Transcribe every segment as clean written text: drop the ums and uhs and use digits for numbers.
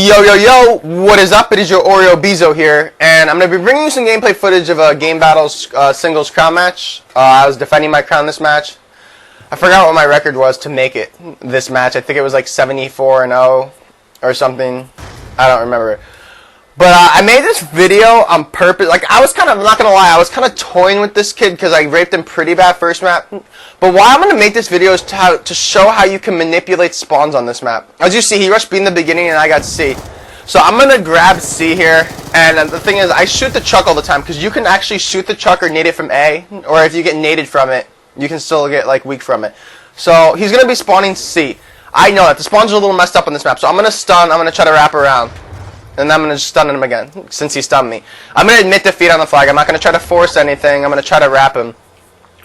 Yo, what is up? It is your Oreo BeZo here, and I'm going to be bringing you some gameplay footage of a GameBattles singles crown match. I was defending my crown this match. I forgot what my record was to make it this match. I think it was like 74-0 or something. I don't remember. But I made this video on purpose. Like, I was kind of, I'm not going to lie, I was kind of toying with this kid because I raped him pretty bad first map. But why I'm going to make this video is to show how you can manipulate spawns on this map. As you see, he rushed B in the beginning and I got C. So I'm going to grab C here. And the thing is, I shoot the chuck all the time because you can actually shoot the chuck or nade it from A. Or if you get naded from it, you can still get like weak from it. So he's going to be spawning C. I know that. The spawns are a little messed up on this map. So I'm going to stun. I'm going to try to wrap around. And then I'm going to just stun him again, since he stunned me. I'm going to admit defeat on the flag. I'm not going to try to force anything. I'm going to try to wrap him.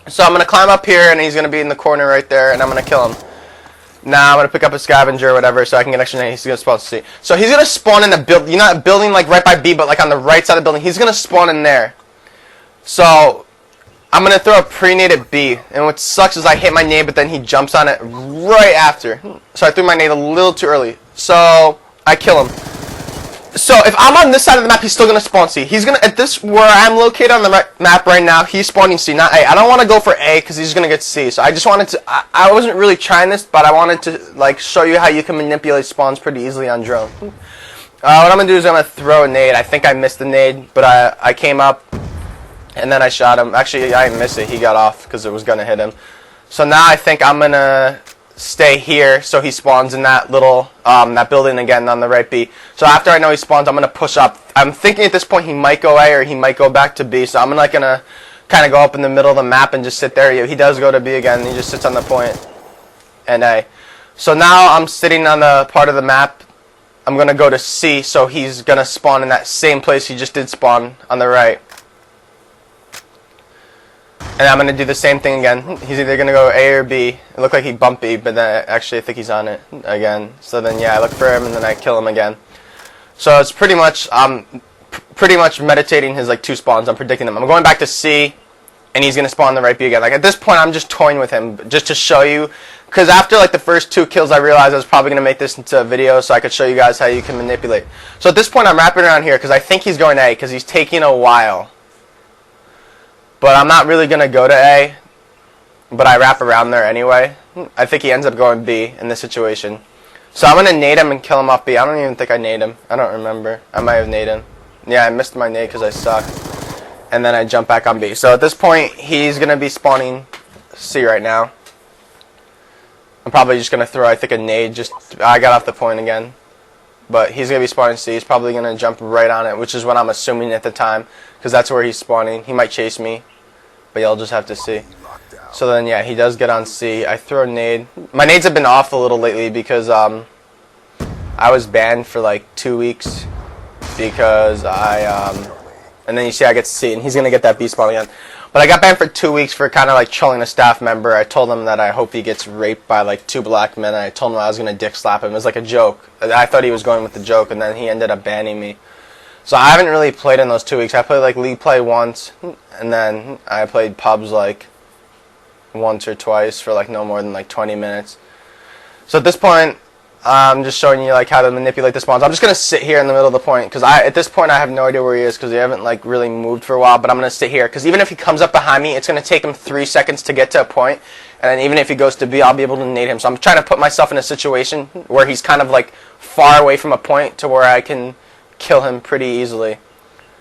So I'm going to climb up here, and he's going to be in the corner right there, and I'm going to kill him. Now I'm going to pick up a scavenger or whatever, so I can get extra nade. He's going to spawn C. So he's going to spawn in the build. You're not building like right by B, but like on the right side of the building. He's going to spawn in there. So I'm going to throw a pre-nade at B. And what sucks is I hit my nade, but then he jumps on it right after. So I threw my nade a little too early. So I kill him. So if I'm on this side of the map, he's still going to spawn C. He's going to, at this, where I'm located on the map right now, he's spawning C, not A. I don't want to go for A because he's going to get C. So I just wanted to, I wasn't really trying this, but I wanted to like show you how you can manipulate spawns pretty easily on drone. What I'm going to do is I'm going to throw a nade. I think I missed the nade, but I came up and then I shot him. Actually, I didn't miss it. He got off because it was going to hit him. So now I think I'm going to stay here so he spawns in that little that building again on the right B. So after I know he spawns, I'm gonna push up. I'm thinking at this point he might go A or he might go back to B. So I'm like gonna kind of go up in the middle of the map and just sit there. He does go to B again. He just sits on the point and A. So now I'm sitting on the part of the map. I'm gonna go to C. So he's gonna spawn in that same place he just did spawn on the right. And I'm going to do the same thing again. He's either going to go A or B. It looked like he bumped B, but then actually I think he's on it again. So then, yeah, I look for him and then I kill him again. So it's pretty much meditating his like two spawns. I'm predicting them. I'm going back to C, and he's going to spawn the right B again. Like at this point, I'm just toying with him just to show you. Because after like the first two kills, I realized I was probably going to make this into a video so I could show you guys how you can manipulate. So at this point, I'm wrapping around here because I think he's going A because he's taking a while. But I'm not really going to go to A, but I wrap around there anyway. I think he ends up going B in this situation. So I'm going to nade him and kill him off B. I don't even think I nade him. I don't remember. I might have naded him. Yeah, I missed my nade because I suck. And then I jump back on B. So at this point, he's going to be spawning C right now. I'm probably just going to throw, I think, a nade. I got off the point again. But he's going to be spawning C. He's probably going to jump right on it, which is what I'm assuming at the time, because that's where he's spawning. He might chase me, but y'all just have to see. So then, yeah, he does get on C. I throw a nade. My nades have been off a little lately because I was banned for like 2 weeks because and then you see I get C, and he's going to get that B spawn again. But I got banned for 2 weeks for kind of like trolling a staff member. I told him that I hope he gets raped by like 2 black men, and I told him I was going to dick slap him. It was like a joke. I thought he was going with the joke, and then he ended up banning me. So I haven't really played in those 2 weeks. I played like league play once, and then I played pubs like once or twice for like no more than like 20 minutes. So at this point, I'm just showing you like how to manipulate the spawns. I'm just going to sit here in the middle of the point because at this point I have no idea where he is because he haven't like really moved for a while, but I'm going to sit here because even if he comes up behind me, it's going to take him 3 seconds to get to a point, and then even if he goes to B, I'll be able to nade him. So I'm trying to put myself in a situation where he's kind of like far away from a point to where I can kill him pretty easily.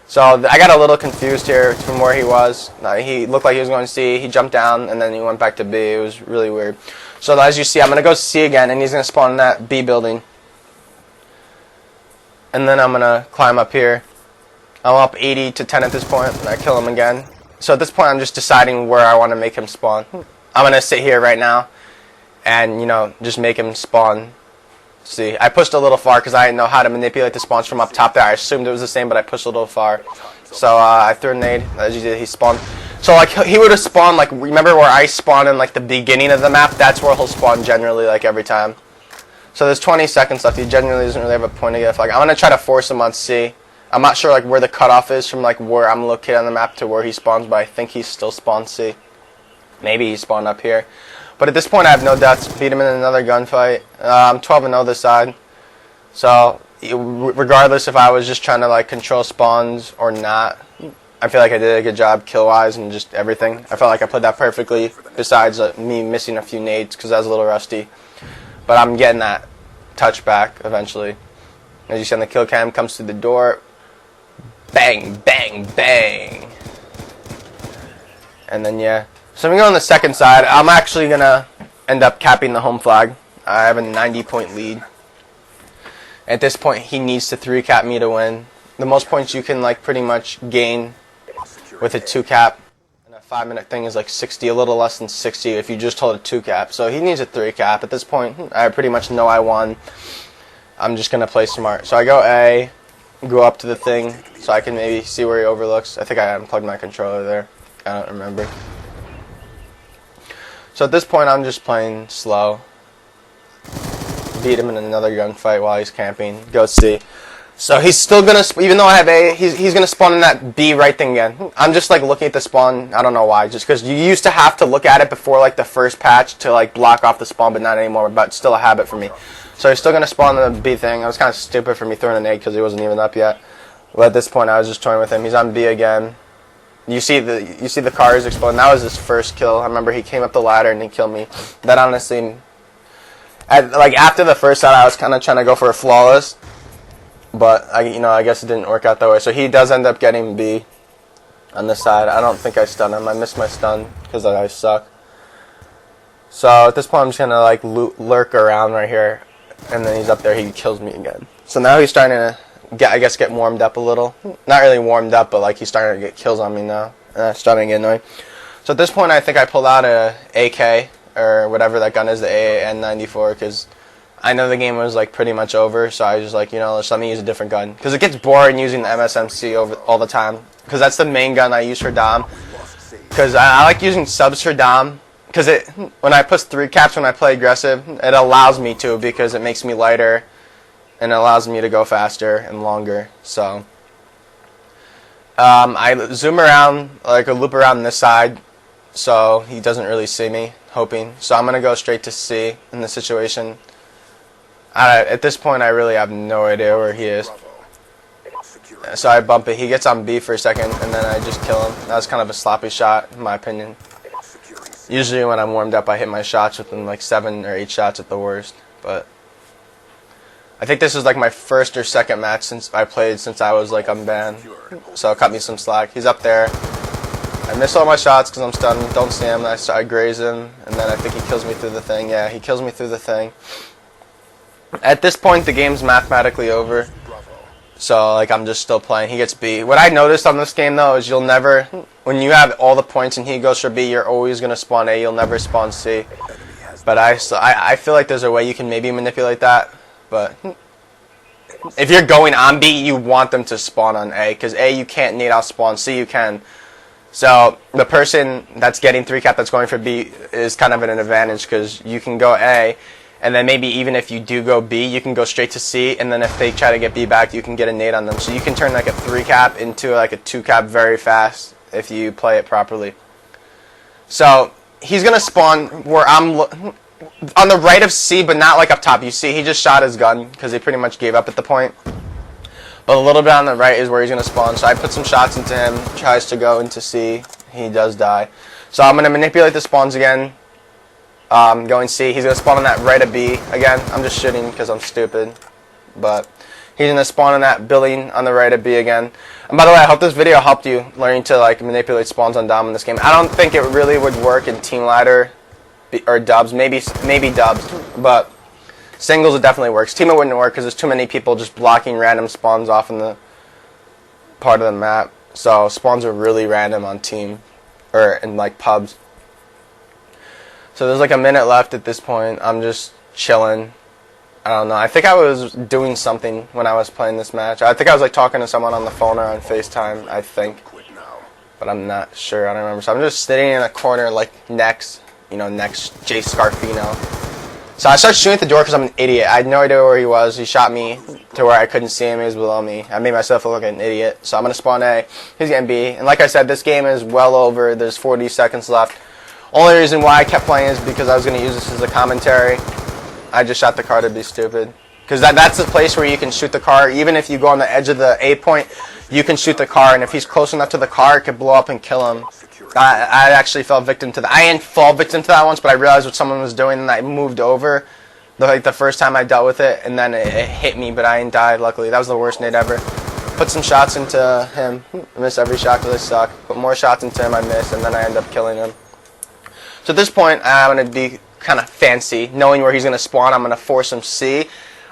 So I got a little confused here from where he was. He looked like he was going to C. He jumped down and then he went back to B. It was really weird. So as you see, I'm going to go C again, and he's going to spawn in that B building. And then I'm going to climb up here. I'm up 80-10 at this point, and I kill him again. So at this point, I'm just deciding where I want to make him spawn. I'm going to sit here right now and, you know, just make him spawn C. I pushed a little far because I didn't know how to manipulate the spawns from up top there. I assumed it was the same, but I pushed a little far. So I threw a nade. As you did, he spawned. So like he would have spawned like, remember where I spawn in like the beginning of the map? That's where he'll spawn generally like every time. So there's 20 seconds left. He generally doesn't really have a point to get. Like I'm gonna try to force him on C. I'm not sure like where the cutoff is from like where I'm located on the map to where he spawns, but I think he still spawns C. Maybe he spawned up here. But at this point, I have no deaths. Beat him in another gunfight. I'm 12-0 this side. So regardless if I was just trying to like control spawns or not, I feel like I did a good job kill-wise and just everything. I felt like I played that perfectly, besides me missing a few nades because I was a little rusty. But I'm getting that touch back eventually. As you see on the kill cam, comes through the door. Bang, bang, bang. And then, yeah. So I'm going to go on the second side. I'm actually going to end up capping the home flag. I have a 90-point lead. At this point, he needs to 3-cap me to win. The most points you can like pretty much gain with a 2-cap. And a 5-minute thing is like 60, a little less than 60 if you just hold a 2-cap. So he needs a 3-cap. At this point, I pretty much know I won. I'm just going to play smart. So I go A, go up to the thing so I can maybe see where he overlooks. I think I unplugged my controller there. I don't remember. So at this point, I'm just playing slow. Beat him in another gunfight while he's camping. Go C. So he's still gonna, even though I have A, he's gonna spawn in that B right thing again. I'm just like looking at the spawn. I don't know why, just because you used to have to look at it before like the first patch to like block off the spawn, but not anymore. But still a habit for me. So he's still gonna spawn in the B thing. It was kind of stupid for me throwing an A because he wasn't even up yet. But at this point, I was just toying with him. He's on B again. You see the cars exploding. That was his first kill. I remember he came up the ladder and he killed me. That honestly, like after the first shot, I was kind of trying to go for a flawless. But I guess it didn't work out that way. So he does end up getting B on this side. I don't think I stunned him. I missed my stun because I suck. So at this point, I'm just gonna like lurk around right here, and then he's up there. He kills me again. So now he's starting to get warmed up a little. Not really warmed up, but like he's starting to get kills on me now. And that's starting to get annoying. So at this point, I think I pulled out a AK or whatever that gun is, the AN-94, because I know the game was like pretty much over, so I was just like, just let me use a different gun. Because it gets boring using the MSMC all the time. Because that's the main gun I use for Dom. Because I like using subs for Dom. Because when I push 3-caps when I play aggressive, it allows me to because it makes me lighter. And it allows me to go faster and longer. So I zoom around, like a loop around this side. So he doesn't really see me, hoping. So I'm going to go straight to C in this situation. At this point, I really have no idea where he is. So I bump it. He gets on B for a second, and then I just kill him. That was kind of a sloppy shot, in my opinion. Usually when I'm warmed up, I hit my shots within like 7 or 8 shots at the worst. But I think this is like my first or second match since I was like unbanned. So it cut me some slack. He's up there. I miss all my shots because I'm stunned. Don't see him. I graze him, and then I think he kills me through the thing. Yeah, he kills me through the thing. At this point, the game's mathematically over. So, like, I'm just still playing. He gets B. What I noticed on this game, though, is you'll never, when you have all the points and he goes for B, you're always going to spawn A. You'll never spawn C. But I feel like there's a way you can maybe manipulate that. But if you're going on B, you want them to spawn on A. Because A, you can't nade out spawn. C, you can. So, the person that's getting 3-cap that's going for B is kind of at an advantage because you can go A. And then maybe even if you do go B, you can go straight to C, and then if they try to get B back, you can get a nade on them. So you can turn like a 3-cap into like a 2-cap very fast if you play it properly. So he's going to spawn where I'm on the right of C, but not like up top. You see he just shot his gun because he pretty much gave up at the point. But a little bit on the right is where he's going to spawn. So I put some shots into him, tries to go into C. He does die. So I'm going to manipulate the spawns again. Going C. He's going to spawn on that right of B. Again, I'm just shooting because I'm stupid. But he's going to spawn on that building on the right of B again. And by the way, I hope this video helped you learning to like manipulate spawns on Dom in this game. I don't think it really would work in team ladder or dubs. Maybe dubs. But singles it definitely works. Team it wouldn't work because there's too many people just blocking random spawns off in the part of the map. So spawns are really random on team or in like pubs. So there's like a minute left at this point. I'm just chilling. I don't know. I think I was doing something when I was playing this match. I think I was like talking to someone on the phone or on FaceTime, I think. But I'm not sure. I don't remember. So I'm just sitting in a corner like next Jay Scarfino. So I started shooting at the door because I'm an idiot. I had no idea where he was. He shot me to where I couldn't see him. He was below me. I made myself look like an idiot. So I'm going to spawn A. He's getting B. And like I said, this game is well over. There's 40 seconds left. Only reason why I kept playing is because I was going to use this as a commentary. I just shot the car to be stupid. because that's the place where you can shoot the car. Even if you go on the edge of the A point, you can shoot the car, and if he's close enough to the car, it could blow up and kill him. I actually fell victim to that. I didn't fall victim to that once, but I realized what someone was doing, and I moved over. Like the first time I dealt with it, and then it hit me, but I didn't die, luckily. That was the worst nade ever. Put some shots into him. I miss every shot because I suck. Put more shots into him, I miss, and then I end up killing him. So at this point, I'm going to be kind of fancy. Knowing where he's going to spawn, I'm going to force him C.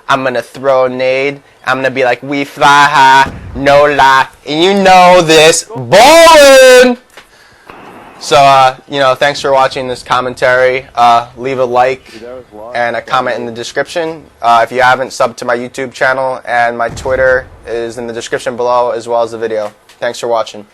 I'm going to throw a nade. I'm going to be like, we fly high, no lie. And you know this. Ballin'! So, thanks for watching this commentary. Leave a like and a comment in the description. If you haven't, sub to my YouTube channel, and my Twitter is in the description below, as well as the video. Thanks for watching.